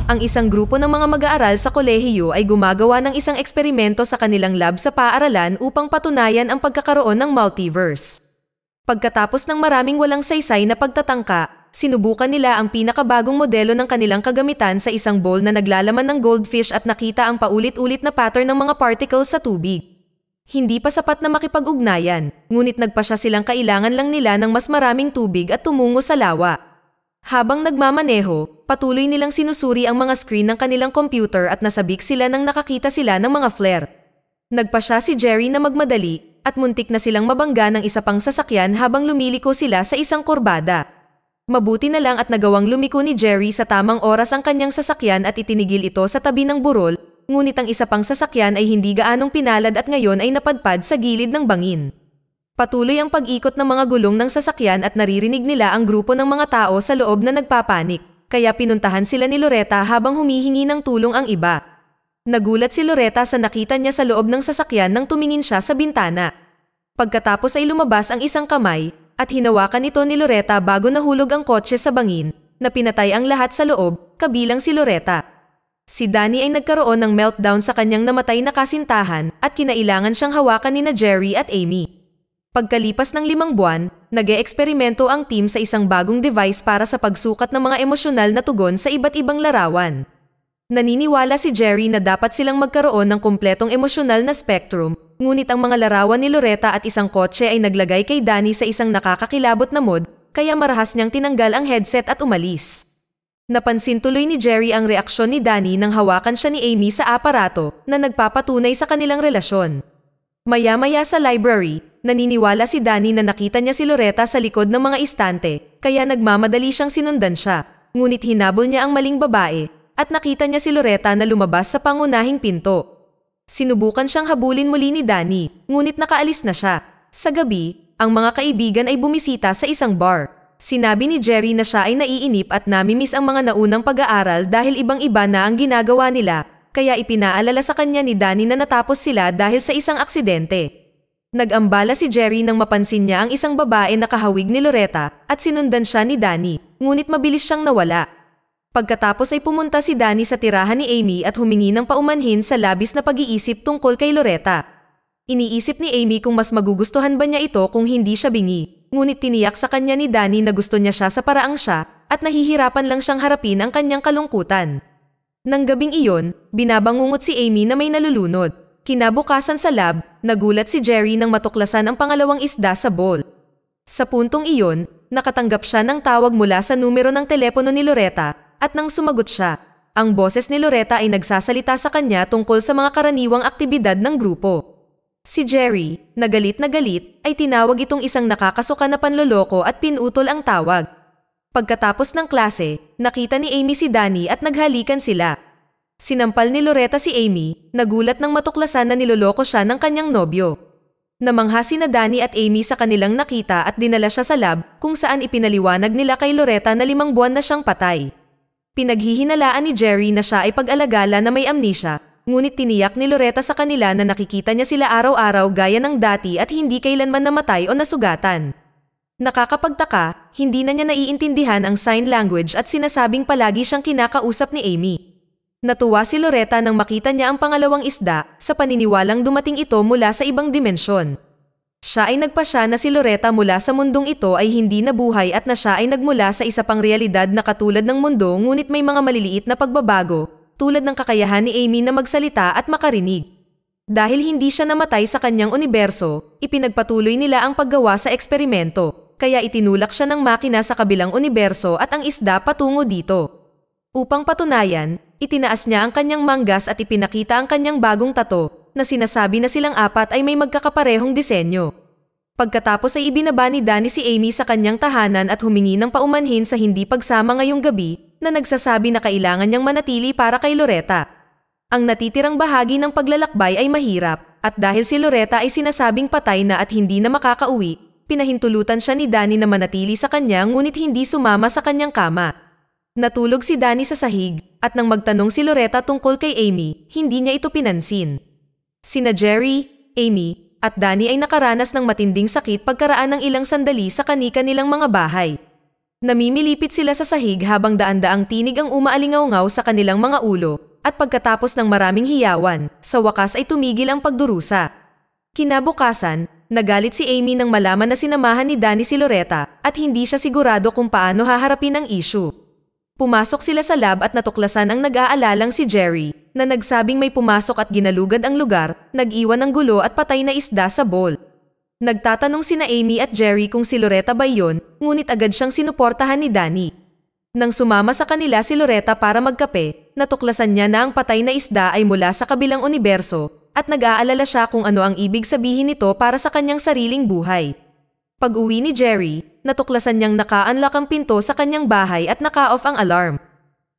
Ang isang grupo ng mga mag-aaral sa kolehiyo ay gumagawa ng isang eksperimento sa kanilang lab sa paaralan upang patunayan ang pagkakaroon ng multiverse. Pagkatapos ng maraming walang saysay na pagtatangka, sinubukan nila ang pinakabagong modelo ng kanilang kagamitan sa isang bowl na naglalaman ng goldfish at nakita ang paulit-ulit na pattern ng mga particles sa tubig. Hindi pa sapat na makipag-ugnayan, ngunit nagpasya silang kailangan lang nila ng mas maraming tubig at tumungo sa lawa. Habang nagmamaneho, patuloy nilang sinusuri ang mga screen ng kanilang computer at nasabik sila nang nakakita sila ng mga flare. Nagpasya si Jerry na magmadali at muntik na silang mabangga ng isa pang sasakyan habang lumiliko sila sa isang kurbada. Mabuti na lang at nagawang lumiko ni Jerry sa tamang oras ang kanyang sasakyan at itinigil ito sa tabi ng burol, ngunit ang isa pang sasakyan ay hindi gaanong pinalad at ngayon ay napadpad sa gilid ng bangin. Patuloy ang pag-ikot ng mga gulong ng sasakyan at naririnig nila ang grupo ng mga tao sa loob na nagpapanik, kaya pinuntahan sila ni Loretta habang humihingi ng tulong ang iba. Nagulat si Loretta sa nakita niya sa loob ng sasakyan nang tumingin siya sa bintana. Pagkatapos ay lumabas ang isang kamay at hinawakan ito ni Loretta bago nahulog ang kotse sa bangin, na pinatay ang lahat sa loob, kabilang si Loretta. Si Danny ay nagkaroon ng meltdown sa kanyang namatay na kasintahan at kinailangan siyang hawakan ni Jerry at Amy. Pagkalipas ng 5 buwan, nag-eeksperimento ang team sa isang bagong device para sa pagsukat ng mga emosyonal na tugon sa iba't ibang larawan. Naniniwala si Jerry na dapat silang magkaroon ng kumpletong emosyonal na spectrum, ngunit ang mga larawan ni Loretta at isang kotse ay naglagay kay Danny sa isang nakakakilabot na mood, kaya marahas niyang tinanggal ang headset at umalis. Napansin tuloy ni Jerry ang reaksyon ni Danny nang hawakan siya ni Amy sa aparato na nagpapatunay sa kanilang relasyon. Maya-maya sa library, naniniwala si Danny na nakita niya si Loretta sa likod ng mga istante, kaya nagmamadali siyang sinundan siya, ngunit hinabol niya ang maling babae, at nakita niya si Loretta na lumabas sa pangunahing pinto. Sinubukan siyang habulin muli ni Danny, ngunit nakaalis na siya. Sa gabi, ang mga kaibigan ay bumisita sa isang bar. Sinabi ni Jerry na siya ay naiinip at namimiss ang mga naunang pag-aaral dahil ibang-iba na ang ginagawa nila, kaya ipinaalala sa kanya ni Danny na natapos sila dahil sa isang aksidente. Nag-ambala si Jerry nang mapansin niya ang isang babae na kahawig ni Loretta at sinundan siya ni Danny, ngunit mabilis siyang nawala. Pagkatapos ay pumunta si Danny sa tirahan ni Amy at humingi ng paumanhin sa labis na pag-iisip tungkol kay Loretta. Iniisip ni Amy kung mas magugustuhan ba niya ito kung hindi siya bingi, ngunit tiniyak sa kanya ni Danny na gusto niya siya sa paraang siya at nahihirapan lang siyang harapin ang kanyang kalungkutan. Nang gabing iyon, binabangungot si Amy na may nalulunod. Kinabukasan sa lab, nagulat si Jerry nang matuklasan ang pangalawang isda sa bowl. Sa puntong iyon, nakatanggap siya ng tawag mula sa numero ng telepono ni Loretta at nang sumagot siya, ang boses ni Loretta ay nagsasalita sa kanya tungkol sa mga karaniwang aktibidad ng grupo. Si Jerry, na galit, ay tinawag itong isang nakakasuka na panloloko at pinutol ang tawag. Pagkatapos ng klase, nakita ni Amy si Danny at naghalikan sila. Sinampal ni Loretta si Amy, nagulat nang matuklasan na niloloko siya ng kanyang nobyo. Namangha sina Danny at Amy sa kanilang nakita at dinala siya sa lab kung saan ipinaliwanag nila kay Loretta na 5 buwan na siyang patay. Pinaghihinalaan ni Jerry na siya ay pag-alagala na may amnesia, ngunit tiniyak ni Loretta sa kanila na nakikita niya sila araw-araw gaya ng dati at hindi kailanman namatay o nasugatan. Nakakapagtaka, hindi na niya naiintindihan ang sign language at sinasabing palagi siyang kinakausap ni Amy. Natuwa si Loretta nang makita niya ang pangalawang isda sa paniniwalang dumating ito mula sa ibang dimensyon. Siya ay nagpasya na si Loretta mula sa mundong ito ay hindi nabuhay at na siya ay nagmula sa isa pang realidad na katulad ng mundo ngunit may mga maliliit na pagbabago, tulad ng kakayahan ni Amy na magsalita at makarinig. Dahil hindi siya namatay sa kanyang universo, ipinagpatuloy nila ang paggawa sa eksperimento, kaya itinulak siya ng makina sa kabilang universo at ang isda patungo dito. Upang patunayan, itinaas niya ang kanyang manggas at ipinakita ang kanyang bagong tato, na sinasabi na silang apat ay may magkakaparehong disenyo. Pagkatapos ay ibinaba ni Danny si Amy sa kanyang tahanan at humingi ng paumanhin sa hindi pagsama ngayong gabi, na nagsasabi na kailangan niyang manatili para kay Loretta. Ang natitirang bahagi ng paglalakbay ay mahirap, at dahil si Loretta ay sinasabing patay na at hindi na makakauwi, pinahintulutan siya ni Danny na manatili sa kanya ngunit hindi sumama sa kanyang kama. Natulog si Danny sa sahig, at nang magtanong si Loretta tungkol kay Amy, hindi niya ito pinansin. Sina Jerry, Amy, at Danny ay nakaranas ng matinding sakit pagkaraan ng ilang sandali sa kani-kanilang mga bahay. Namimilipit sila sa sahig habang daan-daang tinig ang umaalingaw-ngaw sa kanilang mga ulo, at pagkatapos ng maraming hiyawan, sa wakas ay tumigil ang pagdurusa. Kinabukasan, nagalit si Amy nang malaman na sinamahan ni Danny si Loretta at hindi siya sigurado kung paano haharapin ang issue. Pumasok sila sa lab at natuklasan ang nag-aalalang si Jerry, na nagsabing may pumasok at ginalugad ang lugar, nag-iwan ng gulo at patay na isda sa bowl. Nagtatanong sina Amy at Jerry kung si Loretta ba yun, ngunit agad siyang sinuportahan ni Danny. Nang sumama sa kanila si Loretta para magkape, natuklasan niya na ang patay na isda ay mula sa kabilang universo, at nag-aalala siya kung ano ang ibig sabihin nito para sa kanyang sariling buhay. Pag-uwi ni Jerry, natuklasan niyang naka-unlock ang pinto sa kanyang bahay at naka-off ang alarm.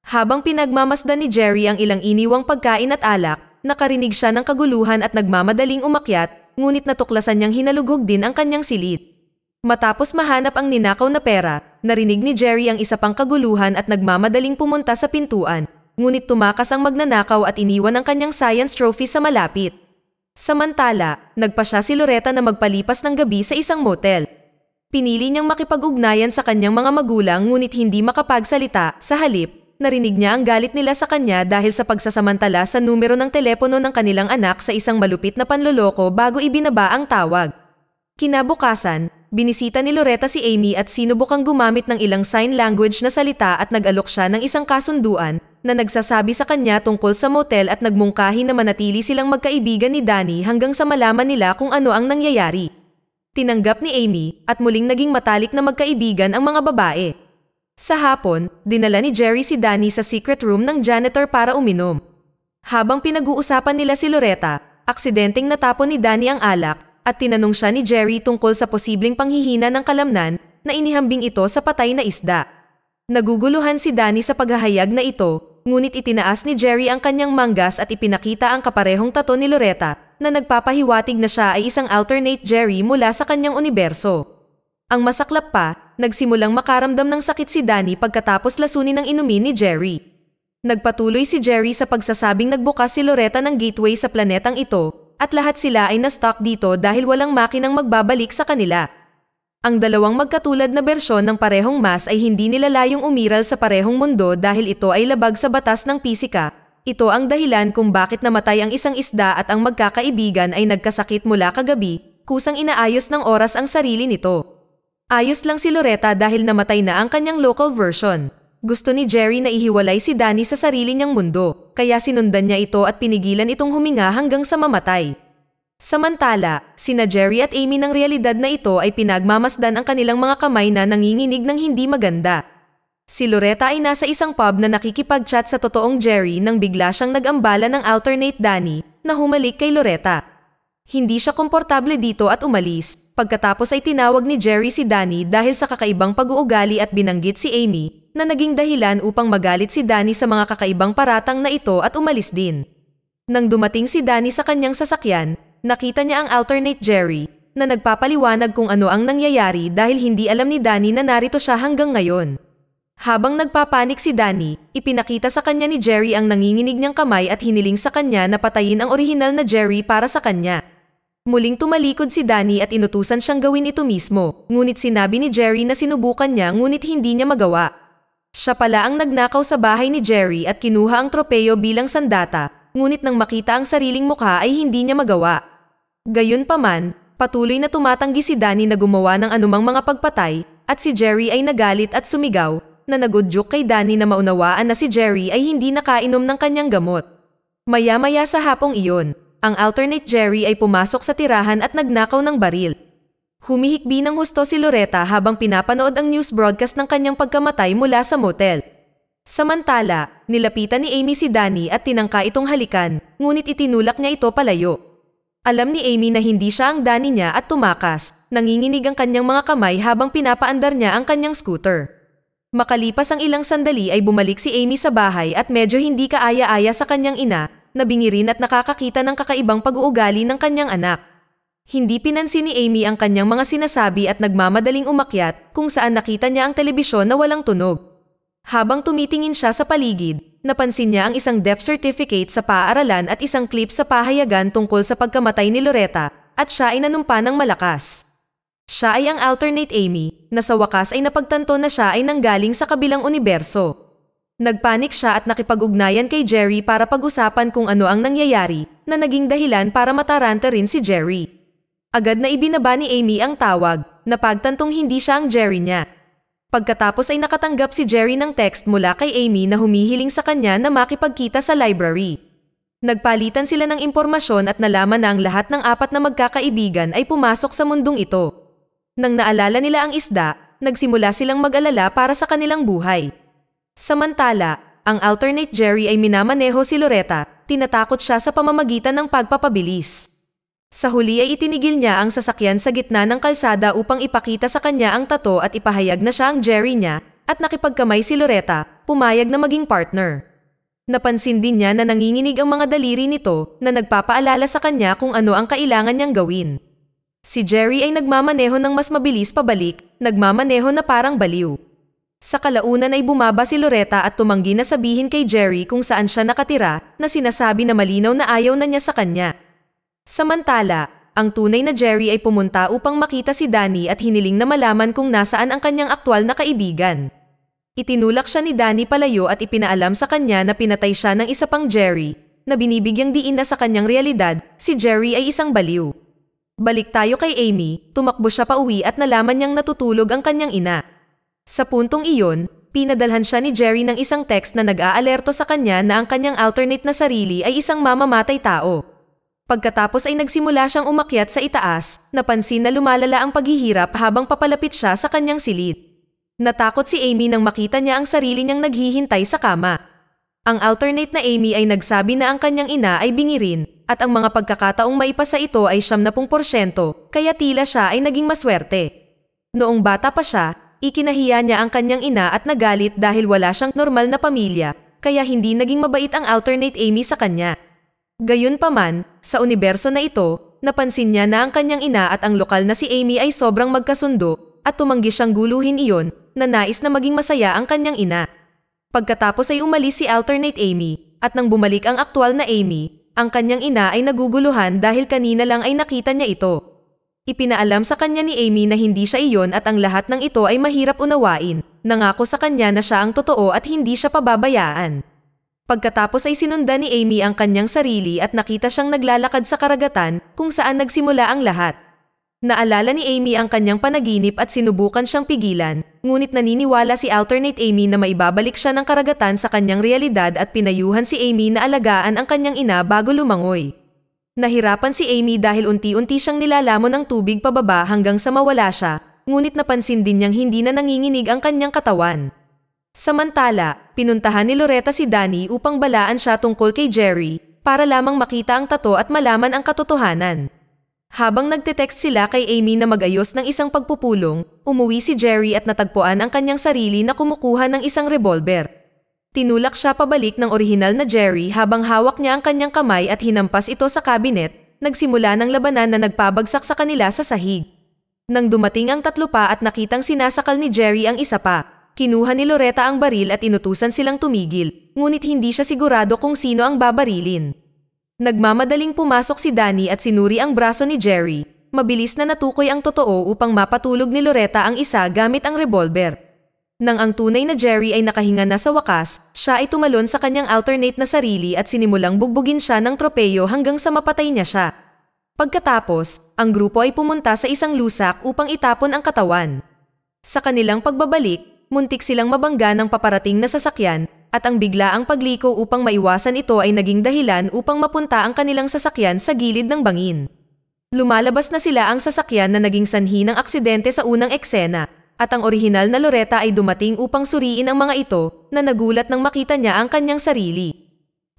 Habang pinagmamasdan ni Jerry ang ilang iniwang pagkain at alak, nakarinig siya ng kaguluhan at nagmamadaling umakyat, ngunit natuklasan niyang hinalughog din ang kanyang silid. Matapos mahanap ang ninakaw na pera, narinig ni Jerry ang isa pang kaguluhan at nagmamadaling pumunta sa pintuan, ngunit tumakas ang magnanakaw at iniwan ang kanyang science trophy sa malapit. Samantala, nagpa siya si Loretta na magpalipas ng gabi sa isang motel. Pinili niyang makipag-ugnayan sa kanyang mga magulang ngunit hindi makapagsalita, sa halip, narinig niya ang galit nila sa kanya dahil sa pagsasamantala sa numero ng telepono ng kanilang anak sa isang malupit na panloloko bago ibinaba ang tawag. Kinabukasan, binisita ni Loretta si Amy at sinubukang gumamit ng ilang sign language na salita at nag-alok siya ng isang kasunduan na nagsasabi sa kanya tungkol sa motel at nagmungkahi na manatili silang magkaibigan ni Danny hanggang sa malaman nila kung ano ang nangyayari. Tinanggap ni Amy at muling naging matalik na magkaibigan ang mga babae. Sa hapon, dinala ni Jerry si Danny sa secret room ng janitor para uminom. Habang pinag-uusapan nila si Loretta, aksidenteng natapon ni Danny ang alak at tinanong siya ni Jerry tungkol sa posibleng panghihina ng kalamnan na inihambing ito sa patay na isda. Naguguluhan si Danny sa paghahayag na ito, ngunit itinaas ni Jerry ang kanyang manggas at ipinakita ang kaparehong tato ni Loretta na nagpapahiwatig na siya ay isang alternate Jerry mula sa kanyang universo. Ang masaklap pa, nagsimulang makaramdam ng sakit si Danny pagkatapos lasunin ng inumin ni Jerry. Nagpatuloy si Jerry sa pagsasabing nagbukas si Loretta ng gateway sa planetang ito at lahat sila ay na-stuck dito dahil walang makinang magbabalik sa kanila. Ang dalawang magkatulad na bersyon ng parehong mas ay hindi nilalayong umiral sa parehong mundo dahil ito ay labag sa batas ng pisika. Ito ang dahilan kung bakit namatay ang isang isda at ang magkakaibigan ay nagkasakit mula kagabi, kusang inaayos ng oras ang sarili nito. Ayos lang si Loretta dahil namatay na ang kanyang local version. Gusto ni Jerry na ihiwalay si Danny sa sarili niyang mundo, kaya sinundan niya ito at pinigilan itong huminga hanggang sa mamatay. Samantala, sina Jerry at Amy ng realidad na ito ay pinagmamasdan ang kanilang mga kamay na nanginginig ng hindi maganda. Si Loretta ay nasa isang pub na nakikipag-chat sa totoong Jerry nang bigla siyang nag-ambala ng alternate Danny na humalik kay Loretta. Hindi siya komportable dito at umalis. Pagkatapos ay tinawag ni Jerry si Danny dahil sa kakaibang pag-uugali at binanggit si Amy na naging dahilan upang magalit si Danny sa mga kakaibang paratang na ito at umalis din. Nang dumating si Danny sa kanyang sasakyan, nakita niya ang alternate Jerry na nagpapaliwanag kung ano ang nangyayari dahil hindi alam ni Danny na narito siya hanggang ngayon. Habang nagpapanik si Danny, ipinakita sa kanya ni Jerry ang nanginginig niyang kamay at hiniling sa kanya na patayin ang orihinal na Jerry para sa kanya. Muling tumalikod si Danny at inutusan siyang gawin ito mismo, ngunit sinabi ni Jerry na sinubukan niya ngunit hindi niya magawa. Siya pala ang nagnakaw sa bahay ni Jerry at kinuha ang tropeyo bilang sandata, ngunit nang makita ang sariling mukha ay hindi niya magawa. Gayunpaman, patuloy na tumatanggi si Danny na gumawa ng anumang mga pagpatay, at si Jerry ay nagalit at sumigaw, na nagudyok kay Danny na maunawaan na si Jerry ay hindi nakainom ng kanyang gamot. Maya-maya sa hapong iyon, ang alternate Jerry ay pumasok sa tirahan at nagnakaw ng baril. Humihikbi ng husto si Loretta habang pinapanood ang news broadcast ng kanyang pagkamatay mula sa motel. Samantala, nilapitan ni Amy si Danny at tinangka itong halikan, ngunit itinulak niya ito palayo. Alam ni Amy na hindi siya ang Danny niya at tumakas, nanginginig ang kanyang mga kamay habang pinapaandar niya ang kanyang scooter. Makalipas ang ilang sandali ay bumalik si Amy sa bahay at medyo hindi kaaya-aya sa kanyang ina, nabingirin at nakakakita ng kakaibang pag-uugali ng kanyang anak. Hindi pinansin ni Amy ang kanyang mga sinasabi at nagmamadaling umakyat kung saan nakita niya ang telebisyon na walang tunog. Habang tumitingin siya sa paligid, napansin niya ang isang death certificate sa paaralan at isang clip sa pahayagan tungkol sa pagkamatay ni Loretta at siya ay nanumpa ng malakas. Siya ay ang alternate Amy, na sa wakas ay napagtanto na siya ay nanggaling sa kabilang universo. Nagpanik siya at nakipag-ugnayan kay Jerry para pag-usapan kung ano ang nangyayari, na naging dahilan para mataranta rin si Jerry. Agad na ibinaba ni Amy ang tawag, na pagtantong hindi siya ang Jerry niya. Pagkatapos ay nakatanggap si Jerry ng text mula kay Amy na humihiling sa kanya na makipagkita sa library. Nagpalitan sila ng impormasyon at nalaman na ang lahat ng apat na magkakaibigan ay pumasok sa mundong ito. Nang naalala nila ang isda, nagsimula silang mag-alala para sa kanilang buhay. Samantala, ang alternate Jerry ay minamaneho si Loretta, tinatakot siya sa pamamagitan ng pagpapabilis. Sa huli ay itinigil niya ang sasakyan sa gitna ng kalsada upang ipakita sa kanya ang tato at ipahayag na siya ang Jerry niya, at nakipagkamay si Loretta, pumayag na maging partner. Napansin din niya na nanginginig ang mga daliri nito na nagpapaalala sa kanya kung ano ang kailangan niyang gawin. Si Jerry ay nagmamaneho ng mas mabilis pabalik, nagmamaneho na parang baliw. Sa kalaunan ay bumaba si Loretta at tumanggi na sabihin kay Jerry kung saan siya nakatira, na sinasabi na malinaw na ayaw na niya sa kanya. Samantala, ang tunay na Jerry ay pumunta upang makita si Danny at hiniling na malaman kung nasaan ang kanyang aktwal na kaibigan. Itinulak siya ni Danny palayo at ipinaalam sa kanya na pinatay siya ng isa pang Jerry, na binibigyang diin na sa kanyang realidad, si Jerry ay isang baliw. Balik tayo kay Amy, tumakbo siya pauwi at nalaman niyang natutulog ang kanyang ina. Sa puntong iyon, pinadalhan siya ni Jerry ng isang text na nag-aalerto sa kanya na ang kanyang alternate na sarili ay isang mamamatay tao. Pagkatapos ay nagsimula siyang umakyat sa itaas, napansin na lumalala ang paghihirap habang papalapit siya sa kanyang silid. Natakot si Amy nang makita niya ang sarili niyang naghihintay sa kama. Ang alternate na Amy ay nagsabi na ang kanyang ina ay bingi rin, at ang mga pagkakataong maipasa ito ay 70%, kaya tila siya ay naging maswerte. Noong bata pa siya, ikinahiya niya ang kanyang ina at nagalit dahil wala siyang normal na pamilya, kaya hindi naging mabait ang alternate Amy sa kanya. Gayunpaman, sa universo na ito, napansin niya na ang kanyang ina at ang lokal na si Amy ay sobrang magkasundo, at tumanggi siyang guluhin iyon, na nais na maging masaya ang kanyang ina. Pagkatapos ay umalis si alternate Amy, at nang bumalik ang aktwal na Amy, ang kanyang ina ay naguguluhan dahil kanina lang ay nakita niya ito. Ipinaalam sa kanya ni Amy na hindi siya iyon at ang lahat ng ito ay mahirap unawain. Nangako sa kanya na siya ang totoo at hindi siya pababayaan. Pagkatapos ay sinundan ni Amy ang kanyang sarili at nakita siyang naglalakad sa karagatan kung saan nagsimula ang lahat. Naalala ni Amy ang kanyang panaginip at sinubukan siyang pigilan, ngunit naniniwala si alternate Amy na maibabalik siya ng karagatan sa kanyang realidad at pinayuhan si Amy na alagaan ang kanyang ina bago lumangoy. Nahirapan si Amy dahil unti-unti siyang nilalamon ng tubig pababa hanggang sa mawala siya, ngunit napansin din niyang hindi na nanginginig ang kanyang katawan. Samantala, pinuntahan ni Loretta si Danny upang balaan siya tungkol kay Jerry, para lamang makita ang tato at malaman ang katotohanan. Habang nagte-text sila kay Amy na mag-ayos ng isang pagpupulong, umuwi si Jerry at natagpuan ang kanyang sarili na kumukuha ng isang revolver. Tinulak siya pabalik ng orihinal na Jerry habang hawak niya ang kanyang kamay at hinampas ito sa cabinet, nagsimula ng labanan na nagpabagsak sa kanila sa sahig. Nang dumating ang tatlo pa at nakitang sinasakal ni Jerry ang isa pa, kinuha ni Loretta ang baril at inutusan silang tumigil, ngunit hindi siya sigurado kung sino ang babarilin. Nagmamadaling pumasok si Danny at sinuri ang braso ni Jerry. Mabilis na natukoy ang totoo upang mapatulog ni Loretta ang isa gamit ang revolver. Nang ang tunay na Jerry ay nakahinga na sa wakas, siya ay tumalon sa kanyang alternate na sarili at sinimulang bugbugin siya ng tropeyo hanggang sa mapatay niya siya. Pagkatapos, ang grupo ay pumunta sa isang lusak upang itapon ang katawan. Sa kanilang pagbabalik, muntik silang mabangga ng paparating na sasakyan, at ang biglaang pagliko upang maiwasan ito ay naging dahilan upang mapunta ang kanilang sasakyan sa gilid ng bangin. Lumalabas na sila ang sasakyan na naging sanhi ng aksidente sa unang eksena, at ang orihinal na Loretta ay dumating upang suriin ang mga ito na nagulat nang makita niya ang kanyang sarili.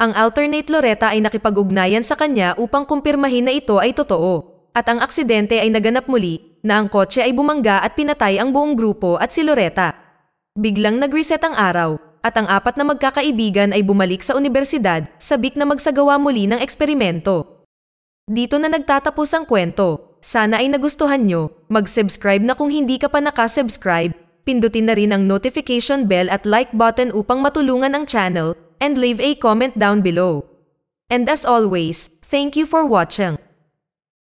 Ang alternate Loretta ay nakipag-ugnayan sa kanya upang kumpirmahin na ito ay totoo, at ang aksidente ay naganap muli na ang kotse ay bumangga at pinatay ang buong grupo at si Loretta. Biglang nag-reset ang araw, at ang apat na magkakaibigan ay bumalik sa unibersidad, sabik na magsagawa muli ng eksperimento. Dito na nagtatapos ang kwento. Sana ay nagustuhan nyo. Mag-subscribe na kung hindi ka pa nakasubscribe. Pindutin na rin ang notification bell at like button upang matulungan ang channel, and leave a comment down below. And as always, thank you for watching.